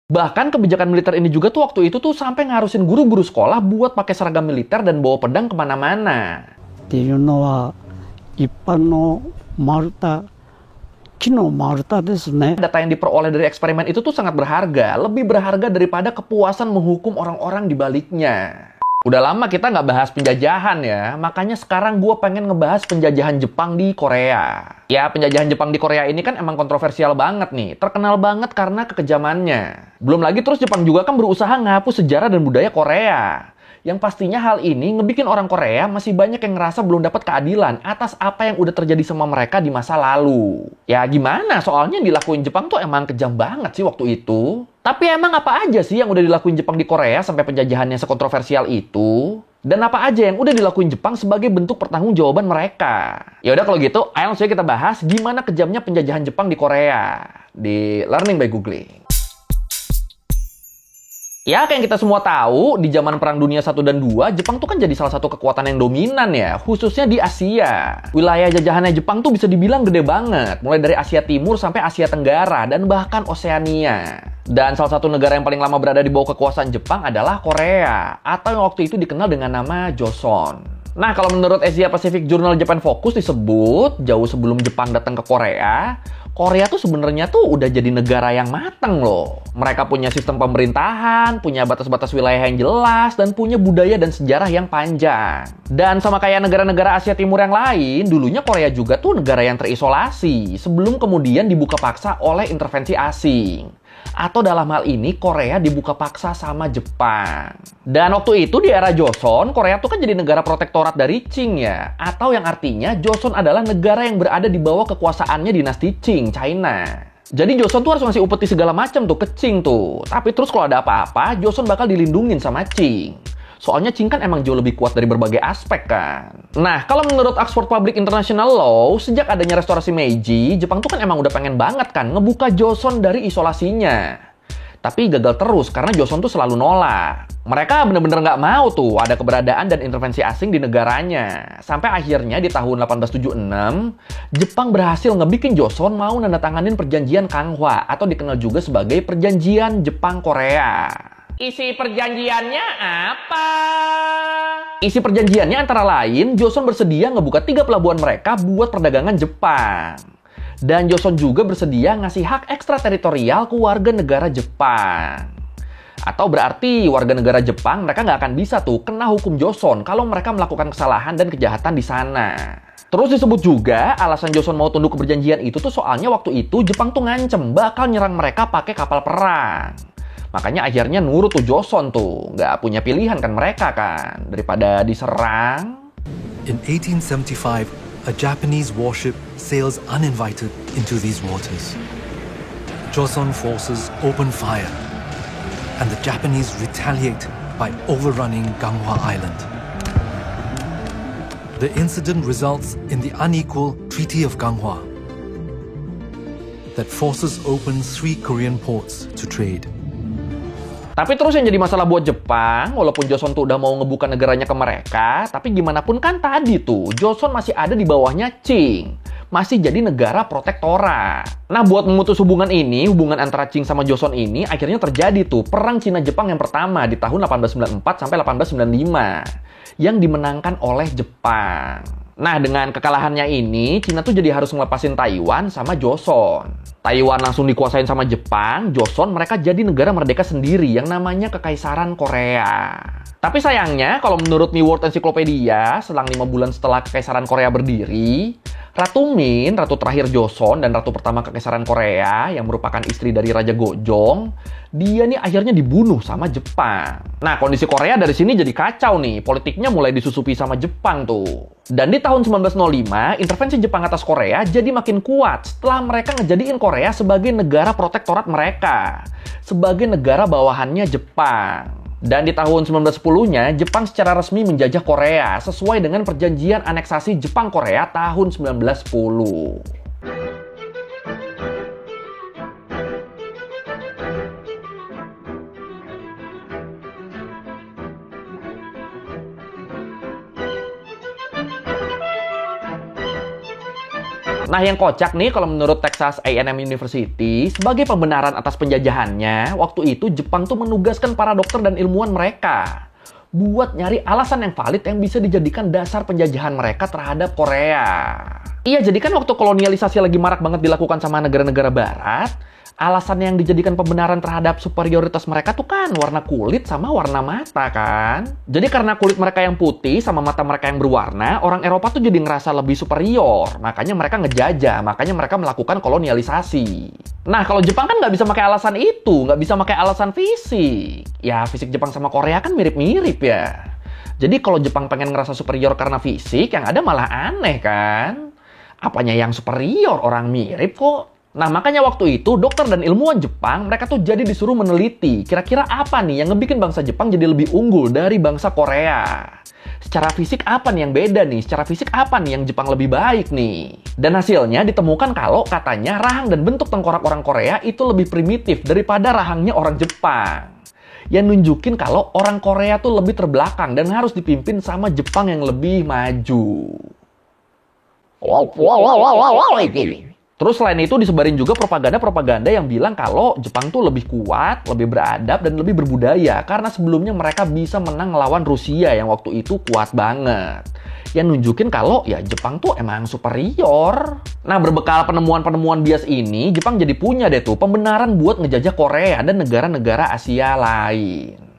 Bahkan kebijakan militer ini juga tuh waktu itu tuh sampai ngarusin guru-guru sekolah buat pakai seragam militer dan bawa pedang kemana-mana. っていうのは一般の丸太、木の丸太ですね。 Data yang diperoleh dari eksperimen itu tuh sangat berharga, lebih berharga daripada kepuasan menghukum orang-orang di baliknya. Udah lama kita nggak bahas penjajahan ya, makanya sekarang gue pengen ngebahas penjajahan Jepang di Korea. Ya, penjajahan Jepang di Korea ini kan emang kontroversial banget nih, terkenal banget karena kekejamannya. Belum lagi terus Jepang juga kan berusaha ngapus sejarah dan budaya Korea. Yang pastinya hal ini ngebikin orang Korea masih banyak yang ngerasa belum dapat keadilan atas apa yang udah terjadi sama mereka di masa lalu. Ya gimana, soalnya yang dilakuin Jepang tuh emang kejam banget sih waktu itu. Tapi emang apa aja sih yang udah dilakuin Jepang di Korea sampai penjajahannya sekontroversial itu? Dan apa aja yang udah dilakuin Jepang sebagai bentuk pertanggungjawaban mereka? Ya udah kalau gitu, ayo langsung kita bahas gimana kejamnya penjajahan Jepang di Korea di Learning by Googling. Ya, kayak yang kita semua tahu, di zaman Perang Dunia 1 dan 2, Jepang tuh kan jadi salah satu kekuatan yang dominan ya, khususnya di Asia. Wilayah jajahannya Jepang tuh bisa dibilang gede banget, mulai dari Asia Timur sampai Asia Tenggara, dan bahkan Oseania. Dan salah satu negara yang paling lama berada di bawah kekuasaan Jepang adalah Korea, atau yang waktu itu dikenal dengan nama Joseon. Nah, kalau menurut Asia Pacific Journal Japan Focus disebut, jauh sebelum Jepang datang ke Korea, Korea tuh sebenarnya tuh udah jadi negara yang matang loh. Mereka punya sistem pemerintahan, punya batas-batas wilayah yang jelas, dan punya budaya dan sejarah yang panjang. Dan sama kayak negara-negara Asia Timur yang lain, dulunya Korea juga tuh negara yang terisolasi, sebelum kemudian dibuka paksa oleh intervensi asing. Atau dalam hal ini Korea dibuka paksa sama Jepang. Dan waktu itu di era Joseon, Korea tuh kan jadi negara protektorat dari Qing ya. Atau yang artinya Joseon adalah negara yang berada di bawah kekuasaannya dinasti Qing, China. Jadi Joseon tuh harus ngasih upeti segala macam tuh ke Qing tuh. Tapi terus kalau ada apa-apa, Joseon bakal dilindungin sama Qing. Soalnya Qing kan emang jauh lebih kuat dari berbagai aspek kan. Nah, kalau menurut Oxford Public International Law, sejak adanya restorasi Meiji, Jepang tuh kan emang udah pengen banget kan ngebuka Joseon dari isolasinya. Tapi gagal terus karena Joseon tuh selalu nolak. Mereka bener-bener nggak mau tuh ada keberadaan dan intervensi asing di negaranya. Sampai akhirnya di tahun 1876, Jepang berhasil ngebikin Joseon mau nandatanganin perjanjian Kanghwa atau dikenal juga sebagai Perjanjian Jepang-Korea. Isi perjanjiannya apa? Isi perjanjiannya antara lain, Joseon bersedia ngebuka 3 pelabuhan mereka buat perdagangan Jepang. Dan Joseon juga bersedia ngasih hak ekstrateritorial ke warga negara Jepang. Atau berarti warga negara Jepang mereka nggak akan bisa tuh kena hukum Joseon kalau mereka melakukan kesalahan dan kejahatan di sana. Terus disebut juga alasan Joseon mau tunduk ke perjanjian itu tuh soalnya waktu itu Jepang tuh ngancem bakal nyerang mereka pakai kapal perang. Makanya akhirnya nurut tuh Joseon tuh. Nggak punya pilihan kan mereka kan. Daripada diserang. In 1875, a Japanese warship sails uninvited into these waters. Joseon forces open fire, and the Japanese retaliate by overrunning Ganghwa Island. The incident results in the unequal Treaty of Ganghwa that forces open 3 Korean ports to trade. Tapi terus yang jadi masalah buat Jepang, walaupun Joseon tuh udah mau ngebuka negaranya ke mereka, tapi gimana pun kan tadi tuh, Joseon masih ada di bawahnya Qing. Masih jadi negara protektorat. Nah, buat memutus hubungan ini, hubungan antara Qing sama Joseon ini, akhirnya terjadi tuh Perang Cina-Jepang yang pertama di tahun 1894 sampai 1895. Yang dimenangkan oleh Jepang. Nah, dengan kekalahannya ini, Cina tuh jadi harus ngelepasin Taiwan sama Joseon. Taiwan langsung dikuasain sama Jepang, Joseon mereka jadi negara merdeka sendiri yang namanya Kekaisaran Korea. Tapi sayangnya, kalau menurut New World Encyclopedia, selang 5 bulan setelah Kekaisaran Korea berdiri, Ratu Min, ratu terakhir Joseon dan ratu pertama Kekaisaran Korea yang merupakan istri dari Raja Gojong, dia nih akhirnya dibunuh sama Jepang. Nah, kondisi Korea dari sini jadi kacau nih, politiknya mulai disusupi sama Jepang tuh. Dan di tahun 1905, intervensi Jepang atas Korea jadi makin kuat setelah mereka ngejadiin Korea sebagai negara protektorat mereka, sebagai negara bawahannya Jepang. Dan di tahun 1910-nya, Jepang secara resmi menjajah Korea sesuai dengan perjanjian aneksasi Jepang-Korea tahun 1910. Nah, yang kocak nih kalau menurut Texas A&M University, sebagai pembenaran atas penjajahannya, waktu itu Jepang tuh menugaskan para dokter dan ilmuwan mereka buat nyari alasan yang valid yang bisa dijadikan dasar penjajahan mereka terhadap Korea. Iya, jadi kan waktu kolonialisasi lagi marak banget dilakukan sama negara-negara barat, alasan yang dijadikan pembenaran terhadap superioritas mereka tuh kan warna kulit sama warna mata kan. Jadi karena kulit mereka yang putih sama mata mereka yang berwarna, orang Eropa tuh jadi ngerasa lebih superior. Makanya mereka ngejajah, makanya mereka melakukan kolonialisasi. Nah, kalau Jepang kan nggak bisa pakai alasan itu, nggak bisa pakai alasan fisik. Ya, fisik Jepang sama Korea kan mirip-mirip ya. Jadi kalau Jepang pengen ngerasa superior karena fisik, yang ada malah aneh kan. Apanya yang superior, orang mirip kok. Nah, makanya waktu itu dokter dan ilmuwan Jepang, mereka tuh jadi disuruh meneliti kira-kira apa nih yang ngebikin bangsa Jepang jadi lebih unggul dari bangsa Korea. Secara fisik apa nih yang beda nih? Secara fisik apa nih yang Jepang lebih baik nih? Dan hasilnya ditemukan kalau katanya rahang dan bentuk tengkorak orang Korea itu lebih primitif daripada rahangnya orang Jepang. Yang nunjukin kalau orang Korea tuh lebih terbelakang dan harus dipimpin sama Jepang yang lebih maju. Terus selain itu disebarin juga propaganda-propaganda yang bilang kalau Jepang tuh lebih kuat, lebih beradab, dan lebih berbudaya. Karena sebelumnya mereka bisa menang ngelawan Rusia yang waktu itu kuat banget. Yang nunjukin kalau ya Jepang tuh emang superior. Nah, berbekal penemuan-penemuan bias ini, Jepang jadi punya deh tuh pembenaran buat ngejajah Korea dan negara-negara Asia lain.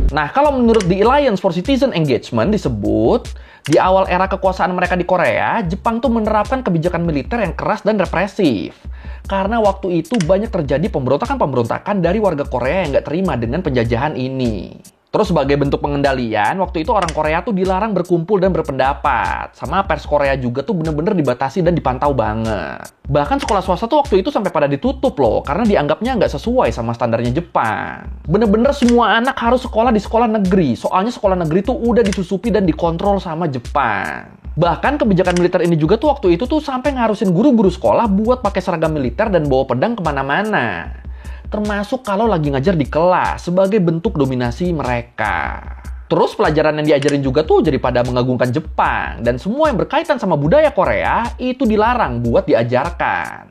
Nah, kalau menurut The Alliance for Citizen Engagement disebut, di awal era kekuasaan mereka di Korea, Jepang tuh menerapkan kebijakan militer yang keras dan represif. Karena waktu itu banyak terjadi pemberontakan-pemberontakan dari warga Korea yang nggak terima dengan penjajahan ini. Terus sebagai bentuk pengendalian, waktu itu orang Korea tuh dilarang berkumpul dan berpendapat. Sama pers Korea juga tuh bener-bener dibatasi dan dipantau banget. Bahkan sekolah swasta tuh waktu itu sampai pada ditutup loh, karena dianggapnya nggak sesuai sama standarnya Jepang. Bener-bener semua anak harus sekolah di sekolah negeri, soalnya sekolah negeri tuh udah disusupi dan dikontrol sama Jepang. Bahkan kebijakan militer ini juga tuh waktu itu tuh sampai ngarusin guru-guru sekolah buat pakai seragam militer dan bawa pedang kemana-mana. Termasuk kalau lagi ngajar di kelas sebagai bentuk dominasi mereka. Terus pelajaran yang diajarin juga tuh jadi pada mengagungkan Jepang. Dan semua yang berkaitan sama budaya Korea itu dilarang buat diajarkan.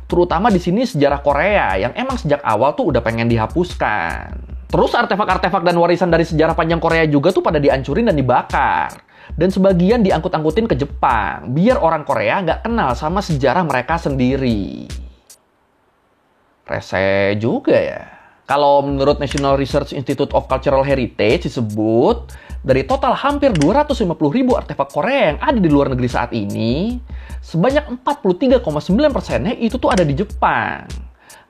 Terutama di sini sejarah Korea yang emang sejak awal tuh udah pengen dihapuskan. Terus artefak-artefak dan warisan dari sejarah panjang Korea juga tuh pada dihancurin dan dibakar. Dan sebagian diangkut-angkutin ke Jepang, biar orang Korea nggak kenal sama sejarah mereka sendiri. Rese juga ya. Kalau menurut National Research Institute of Cultural Heritage disebut, dari total hampir 250.000 artefak Korea yang ada di luar negeri saat ini, sebanyak 43,9%-nya itu tuh ada di Jepang.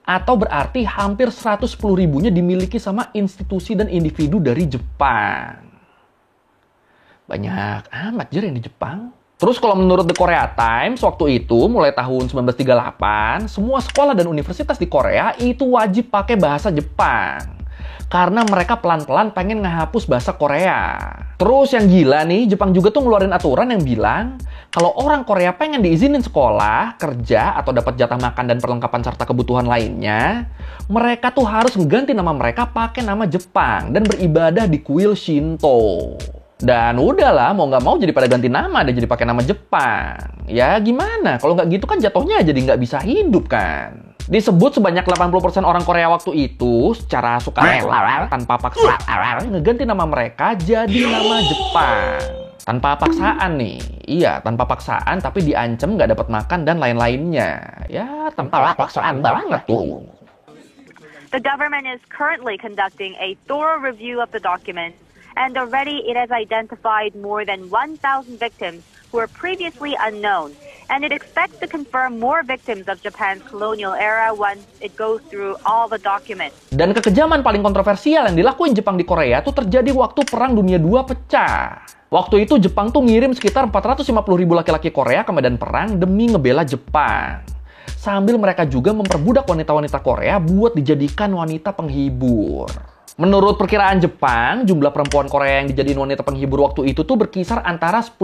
Atau berarti hampir 110.000-nya dimiliki sama institusi dan individu dari Jepang. Banyak amat jer yang di Jepang. Terus kalau menurut The Korea Times, waktu itu mulai tahun 1938, semua sekolah dan universitas di Korea itu wajib pakai bahasa Jepang. Karena mereka pelan-pelan pengen ngehapus bahasa Korea. Terus yang gila nih, Jepang juga tuh ngeluarin aturan yang bilang, kalau orang Korea pengen diizinin sekolah, kerja, atau dapat jatah makan dan perlengkapan serta kebutuhan lainnya, mereka tuh harus mengganti nama mereka pakai nama Jepang dan beribadah di kuil Shinto. Dan udahlah, mau nggak mau jadi pada ganti nama dan jadi pakai nama Jepang. Ya gimana? Kalau nggak gitu kan jatuhnya jadi nggak bisa hidup kan. Disebut sebanyak 80% orang Korea waktu itu secara sukarela tanpa paksaan ngeganti nama mereka jadi nama Jepang. Tanpa paksaan nih. Iya, tanpa paksaan tapi diancam nggak dapat makan dan lain-lainnya. Ya, tanpa paksaan banget tuh. The government is currently conducting a thorough review of the document. And already it has identified more than 1,000 victims who were previously unknown. And it expects to confirm more victims of Japan's colonial era once it goes through all the documents. Dan kekejaman paling kontroversial yang dilakuin Jepang di Korea tuh terjadi waktu Perang Dunia II pecah. Waktu itu Jepang tuh ngirim sekitar 450.000 laki-laki Korea ke medan perang demi ngebela Jepang. Sambil mereka juga memperbudak wanita-wanita Korea buat dijadikan wanita penghibur. Menurut perkiraan Jepang, jumlah perempuan Korea yang dijadiin wanita penghibur waktu itu tuh berkisar antara 10.000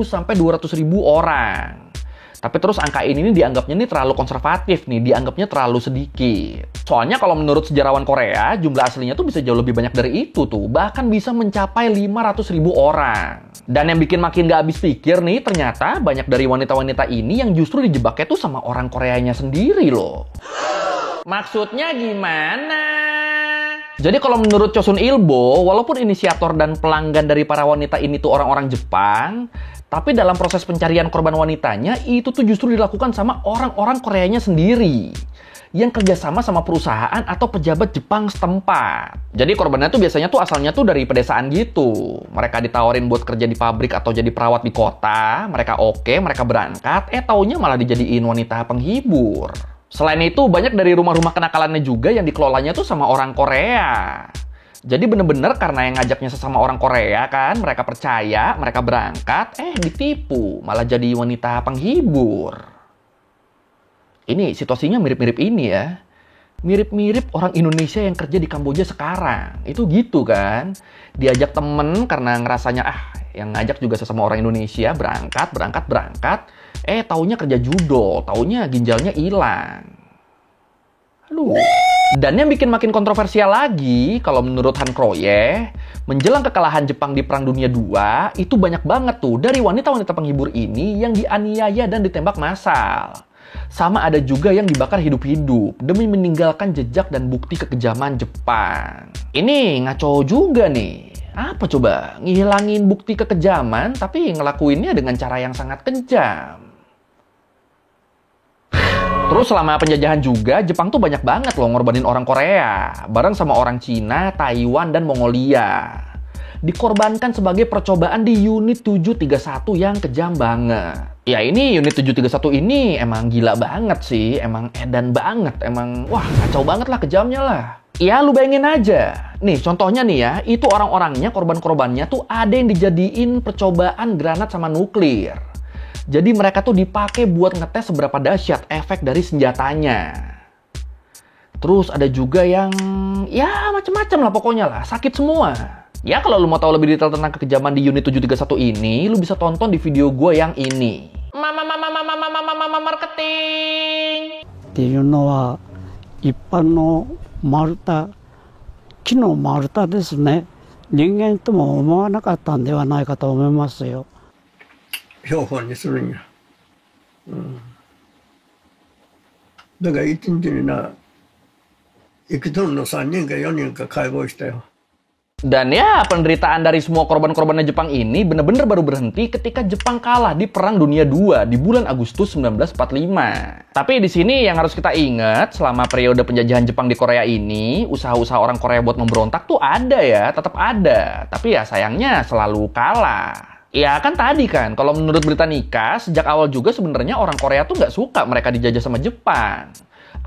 sampai 200.000 orang. Tapi terus angka ini dianggapnya nih terlalu konservatif nih, dianggapnya terlalu sedikit. Soalnya kalau menurut sejarawan Korea, jumlah aslinya tuh bisa jauh lebih banyak dari itu tuh. Bahkan bisa mencapai 500.000 orang. Dan yang bikin makin gak habis pikir nih, ternyata banyak dari wanita-wanita ini yang justru dijebaknya tuh sama orang Koreanya sendiri loh. Maksudnya gimana? Jadi kalau menurut Chosun Ilbo, walaupun inisiator dan pelanggan dari para wanita ini tuh orang-orang Jepang, tapi dalam proses pencarian korban wanitanya, itu tuh justru dilakukan sama orang-orang Koreanya sendiri yang kerjasama sama perusahaan atau pejabat Jepang setempat. Jadi korbannya tuh biasanya tuh asalnya tuh dari pedesaan gitu. Mereka ditawarin buat kerja di pabrik atau jadi perawat di kota, mereka oke, mereka berangkat, taunya malah dijadiin wanita penghibur. Selain itu, banyak dari rumah-rumah kenakalannya juga yang dikelolanya tuh sama orang Korea. Jadi bener-bener karena yang ngajaknya sesama orang Korea kan, mereka percaya, mereka berangkat, ditipu, malah jadi wanita penghibur. Ini situasinya mirip-mirip ini ya. Mirip-mirip orang Indonesia yang kerja di Kamboja sekarang. Itu gitu kan. Diajak temen karena ngerasanya, yang ngajak juga sesama orang Indonesia, berangkat. Taunya kerja judo, taunya ginjalnya hilang. Aduh. Dan yang bikin makin kontroversial lagi, kalau menurut Han Kroye, menjelang kekalahan Jepang di Perang Dunia II, itu banyak banget tuh dari wanita-wanita penghibur ini yang dianiaya dan ditembak massal. Sama ada juga yang dibakar hidup-hidup demi meninggalkan jejak dan bukti kekejaman Jepang. Ini ngaco juga nih. Apa coba? Ngilangin bukti kekejaman tapi ngelakuinnya dengan cara yang sangat kejam. Terus selama penjajahan juga, Jepang tuh banyak banget loh ngorbanin orang Korea. Bareng sama orang Cina, Taiwan, dan Mongolia. Dikorbankan sebagai percobaan di Unit 731 yang kejam banget. Ya ini Unit 731 ini emang gila banget sih. Emang edan banget. Emang wah kacau banget lah, kejamnya lah. Ya lu bayangin aja. Nih contohnya nih ya, itu orang-orangnya, korban-korbannya tuh ada yang dijadiin percobaan granat sama nuklir. Jadi mereka tuh dipakai buat ngetes seberapa dahsyat efek dari senjatanya. Terus ada juga yang ya macem-macem lah pokoknya lah, sakit semua. Ya kalau lu mau tahu lebih detail tentang kekejaman di Unit 731 ini, lu bisa tonton di video gue yang ini. Mama marketing. っていうのは一般の丸太、木の丸太ですね。人間とも思わなかったんではないかと思いますよ。標本にするんや。だから一日に生きとるの3人か4人か解剖したよ。 Dan ya, penderitaan dari semua korban-korbannya Jepang ini bener-bener baru berhenti ketika Jepang kalah di Perang Dunia II di bulan Agustus 1945. Tapi di sini yang harus kita ingat, selama periode penjajahan Jepang di Korea ini, usaha-usaha orang Korea buat memberontak tuh ada ya, tetap ada. Tapi ya sayangnya selalu kalah. Ya kan tadi kan, kalau menurut Britannica, sejak awal juga sebenarnya orang Korea tuh nggak suka mereka dijajah sama Jepang.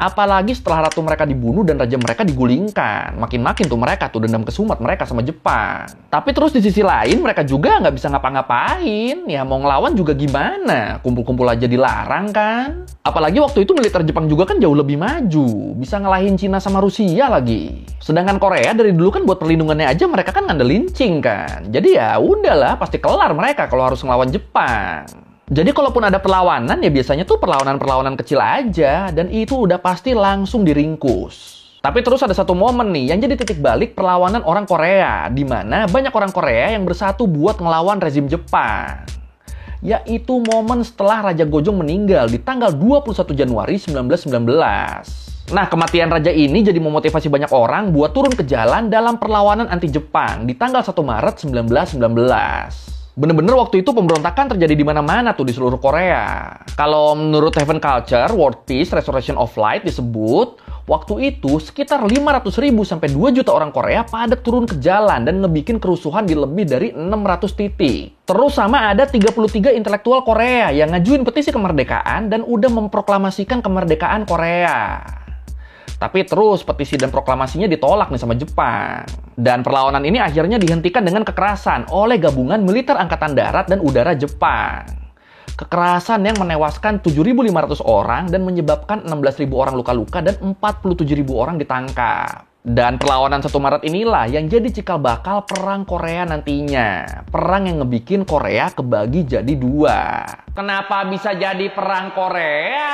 Apalagi setelah ratu mereka dibunuh dan raja mereka digulingkan. Makin-makin tuh mereka tuh dendam kesumat mereka sama Jepang. Tapi terus di sisi lain mereka juga nggak bisa ngapa-ngapain. Ya mau ngelawan juga gimana? Kumpul-kumpul aja dilarang kan? Apalagi waktu itu militer Jepang juga kan jauh lebih maju. Bisa ngalahin Cina sama Rusia lagi. Sedangkan Korea dari dulu kan buat perlindungannya aja mereka kan ngandelin Qing kan. Jadi ya udahlah pasti kelar mereka kalau harus ngelawan Jepang. Jadi kalaupun ada perlawanan ya biasanya tuh perlawanan-perlawanan kecil aja dan itu udah pasti langsung diringkus. Tapi terus ada satu momen nih yang jadi titik balik perlawanan orang Korea di mana banyak orang Korea yang bersatu buat ngelawan rezim Jepang. Yaitu momen setelah Raja Gojong meninggal di tanggal 21 Januari 1919. Nah, kematian raja ini jadi memotivasi banyak orang buat turun ke jalan dalam perlawanan anti Jepang di tanggal 1 Maret 1919. Bener-bener waktu itu pemberontakan terjadi di mana-mana tuh di seluruh Korea. Kalau menurut Heaven Culture, World Peace Restoration of Light disebut, waktu itu sekitar 500.000 sampai 2 juta orang Korea padat turun ke jalan dan ngebikin kerusuhan di lebih dari 600 titik. Terus sama ada 33 intelektual Korea yang ngajuin petisi kemerdekaan dan udah memproklamasikan kemerdekaan Korea. Tapi terus petisi dan proklamasinya ditolak nih sama Jepang. Dan perlawanan ini akhirnya dihentikan dengan kekerasan oleh gabungan militer Angkatan Darat dan Udara Jepang. Kekerasan yang menewaskan 7.500 orang dan menyebabkan 16.000 orang luka-luka dan 47.000 orang ditangkap. Dan perlawanan 1 Maret inilah yang jadi cikal bakal perang Korea nantinya. Perang yang ngebikin Korea kebagi jadi 2. Kenapa bisa jadi perang Korea?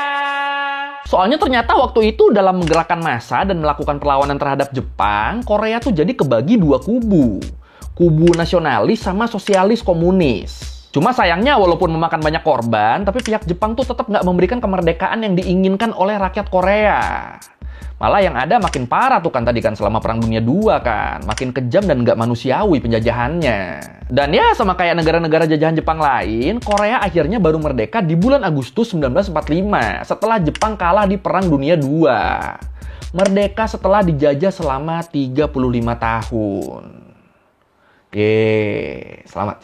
Soalnya ternyata waktu itu dalam menggerakkan massa dan melakukan perlawanan terhadap Jepang, Korea tuh jadi kebagi 2 kubu. Kubu nasionalis sama sosialis komunis. Cuma sayangnya walaupun memakan banyak korban, tapi pihak Jepang tuh tetap nggak memberikan kemerdekaan yang diinginkan oleh rakyat Korea. Malah yang ada makin parah tuh kan tadi kan selama Perang Dunia II kan. Makin kejam dan nggak manusiawi penjajahannya. Dan ya sama kayak negara-negara jajahan Jepang lain, Korea akhirnya baru merdeka di bulan Agustus 1945 setelah Jepang kalah di Perang Dunia II. Merdeka setelah dijajah selama 35 tahun. Selamat.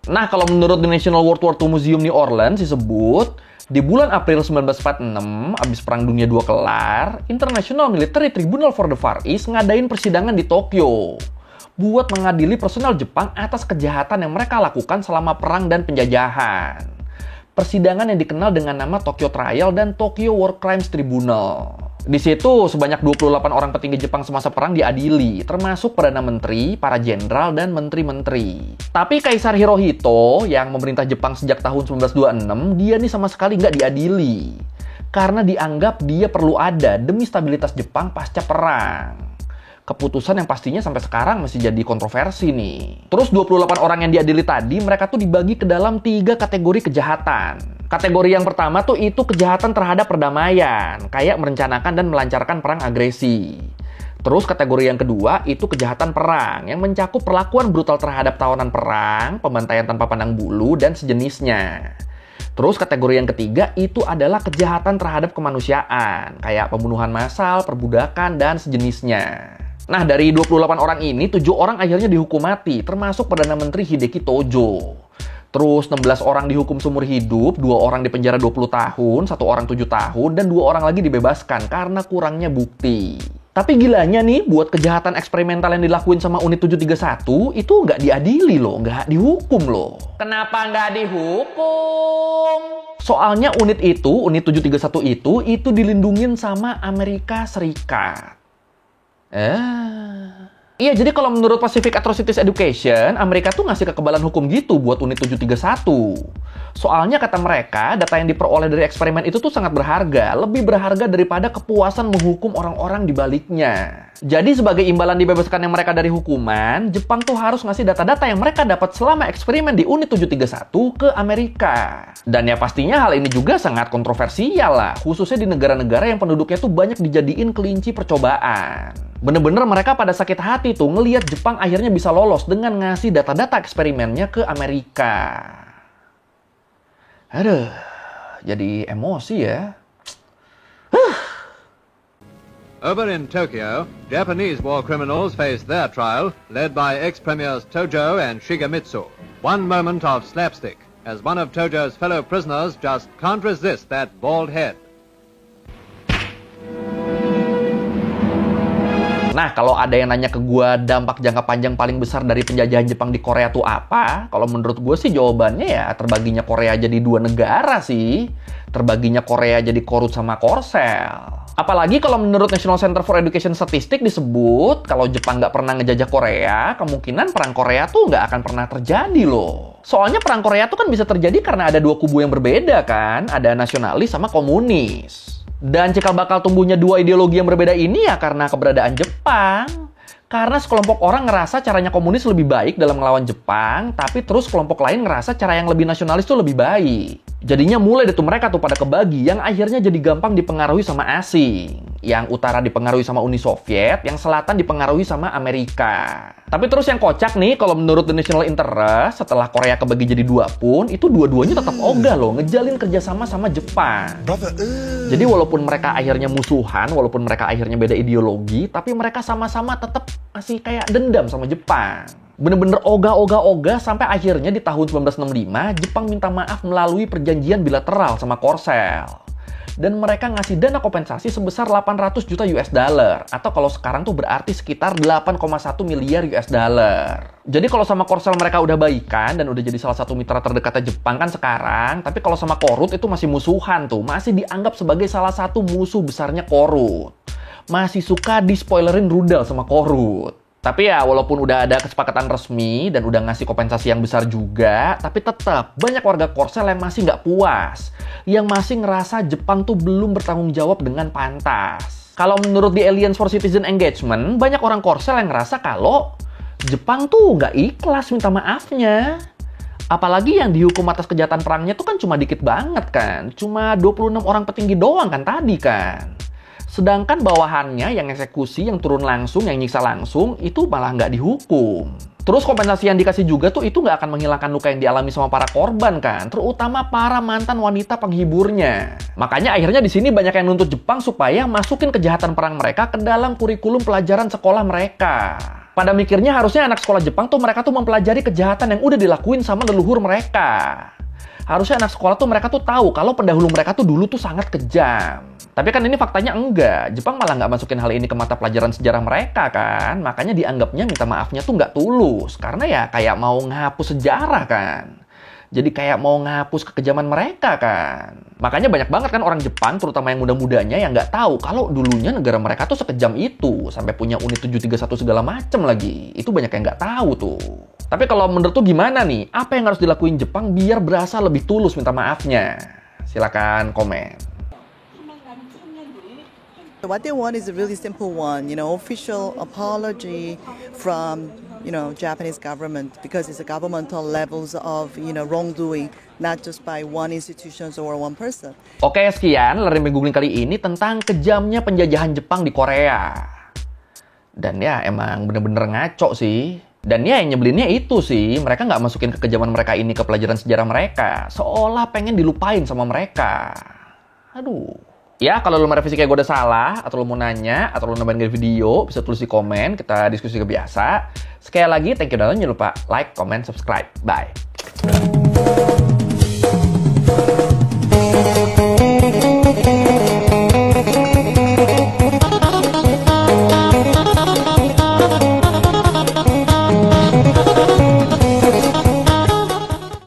Nah, kalau menurut The National World War II Museum New Orleans disebut, di bulan April 1946, abis Perang Dunia II kelar, International Military Tribunal for the Far East ngadain persidangan di Tokyo buat mengadili personel Jepang atas kejahatan yang mereka lakukan selama perang dan penjajahan. Persidangan yang dikenal dengan nama Tokyo Trial dan Tokyo War Crimes Tribunal. Di situ sebanyak 28 orang petinggi Jepang semasa perang diadili, termasuk Perdana Menteri, para jenderal, dan menteri-menteri. Tapi Kaisar Hirohito yang memerintah Jepang sejak tahun 1926, dia nih sama sekali nggak diadili. Karena dianggap dia perlu ada demi stabilitas Jepang pasca perang. Keputusan yang pastinya sampai sekarang masih jadi kontroversi nih. Terus 28 orang yang diadili tadi, mereka tuh dibagi ke dalam 3 kategori kejahatan. Kategori yang pertama tuh itu kejahatan terhadap perdamaian, kayak merencanakan dan melancarkan perang agresi. Terus kategori yang kedua itu kejahatan perang, yang mencakup perlakuan brutal terhadap tawanan perang, pembantaian tanpa pandang bulu, dan sejenisnya. Terus kategori yang ketiga itu adalah kejahatan terhadap kemanusiaan, kayak pembunuhan massal, perbudakan, dan sejenisnya. Nah, dari 28 orang ini, 7 orang akhirnya dihukum mati, termasuk Perdana Menteri Hideki Tojo. Terus 16 orang dihukum seumur hidup, 2 orang dipenjara 20 tahun, 1 orang 7 tahun, dan 2 orang lagi dibebaskan karena kurangnya bukti. Tapi gilanya nih, buat kejahatan eksperimental yang dilakuin sama Unit 731, itu nggak diadili loh, nggak dihukum loh. Kenapa nggak dihukum? Soalnya unit 731 itu dilindungin sama Amerika Serikat. Iya, jadi kalau menurut Pacific Atrocities Education, Amerika tuh ngasih kekebalan hukum gitu buat Unit 731. Soalnya kata mereka, data yang diperoleh dari eksperimen itu tuh sangat berharga, lebih berharga daripada kepuasan menghukum orang-orang di baliknya. Jadi sebagai imbalan dibebaskannya mereka dari hukuman, Jepang tuh harus ngasih data-data yang mereka dapat selama eksperimen di Unit 731 ke Amerika. Dan ya pastinya hal ini juga sangat kontroversial lah, khususnya di negara-negara yang penduduknya tuh banyak dijadiin kelinci percobaan. Bener-bener mereka pada sakit hati tuh ngelihat Jepang akhirnya bisa lolos dengan ngasih data-data eksperimennya ke Amerika. Aduh, jadi emosi ya. Over in Tokyo, Japanese war criminals face their trial, led by ex-premiers Tojo and Shigemitsu. One moment of slapstick, as one of Tojo's fellow prisoners just can't resist that bald head. Nah, kalau ada yang nanya ke gue dampak jangka panjang paling besar dari penjajahan Jepang di Korea tuh apa? Kalau menurut gue sih jawabannya ya terbaginya Korea jadi 2 negara sih. Terbaginya Korea jadi Korut sama Korsel. Apalagi kalau menurut National Center for Education Statistics disebut kalau Jepang nggak pernah ngejajah Korea, kemungkinan perang Korea tuh nggak akan pernah terjadi loh. Soalnya perang Korea tuh kan bisa terjadi karena ada 2 kubu yang berbeda kan, ada nasionalis sama komunis. Dan cikal bakal tumbuhnya 2 ideologi yang berbeda ini ya karena keberadaan Jepang. Karena sekelompok orang ngerasa caranya komunis lebih baik dalam melawan Jepang, tapi terus kelompok lain ngerasa cara yang lebih nasionalis tuh lebih baik. Jadinya mulai deh tuh mereka tuh pada kebagi, yang akhirnya jadi gampang dipengaruhi sama asing. Yang utara dipengaruhi sama Uni Soviet, yang selatan dipengaruhi sama Amerika. Tapi terus yang kocak nih, kalau menurut The National Interest, setelah Korea kebagi jadi 2 pun, itu dua-duanya tetap ogah loh, ngejalin kerjasama sama Jepang. Jadi walaupun mereka akhirnya musuhan, walaupun mereka akhirnya beda ideologi, tapi mereka sama-sama tetap masih kayak dendam sama Jepang. Bener-bener ogah sampai akhirnya di tahun 1965, Jepang minta maaf melalui perjanjian bilateral sama Korsel. Dan mereka ngasih dana kompensasi sebesar 800 juta US dollar. Atau kalau sekarang tuh berarti sekitar 8,1 miliar US dollar. Jadi kalau sama Korsel mereka udah baikan dan udah jadi salah satu mitra terdekatnya Jepang kan sekarang. Tapi kalau sama Korut itu masih musuhan tuh. Masih dianggap sebagai salah satu musuh besarnya Korut. masih suka di-spoilerin rudal sama Korut. Tapi ya, walaupun udah ada kesepakatan resmi dan udah ngasih kompensasi yang besar juga, tapi tetap banyak warga Korsel yang masih nggak puas. Yang masih ngerasa Jepang tuh belum bertanggung jawab dengan pantas. Kalau menurut The Alliance for Citizen Engagement, banyak orang Korsel yang ngerasa kalau Jepang tuh nggak ikhlas minta maafnya. Apalagi yang dihukum atas kejahatan perangnya tuh kan cuma dikit banget kan. Cuma 26 orang petinggi doang kan tadi kan. Sedangkan bawahannya yang eksekusi, yang turun langsung, yang nyiksa langsung, itu malah nggak dihukum. Terus kompensasi yang dikasih juga tuh itu nggak akan menghilangkan luka yang dialami sama para korban kan, terutama para mantan wanita penghiburnya. Makanya akhirnya di sini banyak yang nuntut Jepang supaya masukin kejahatan perang mereka ke dalam kurikulum pelajaran sekolah mereka. Pada mikirnya harusnya anak sekolah Jepang tuh mereka tuh mempelajari kejahatan yang udah dilakuin sama leluhur mereka. Harusnya anak sekolah tuh mereka tuh tahu kalau pendahulu mereka tuh dulu tuh sangat kejam. Tapi kan ini faktanya enggak. Jepang malah nggak masukin hal ini ke mata pelajaran sejarah mereka kan. Makanya dianggapnya minta maafnya tuh nggak tulus. Karena ya kayak mau ngapus sejarah kan. Jadi kayak mau ngapus kekejaman mereka kan. Makanya banyak banget kan orang Jepang, terutama yang muda-mudanya yang nggak tahu kalau dulunya negara mereka tuh sekejam itu. Sampai punya unit 731 segala macem lagi. Itu banyak yang nggak tahu tuh. Tapi kalau menurut tuh gimana nih? Apa yang harus dilakuin Jepang biar berasa lebih tulus minta maafnya? Silakan komen. What they want is a really simple one, official apology from, Japanese government, because it's a governmental levels of, wrongdoing, not just by one institutions or one person. Oke, sekian Learning by Googling kali ini tentang kejamnya penjajahan Jepang di Korea. Dan ya emang bener-bener ngaco sih. Dan ya yang nyebelinnya itu sih, mereka nggak masukin kekejaman mereka ini ke pelajaran sejarah mereka. Seolah pengen dilupain sama mereka. Aduh. Ya, kalau lo mau revisi kayak gue udah salah, atau lo mau nanya, atau lo nambahin video, bisa tulis di komen, kita diskusi kebiasa. Sekali lagi, thank you dan jangan lupa like, comment, subscribe. Bye.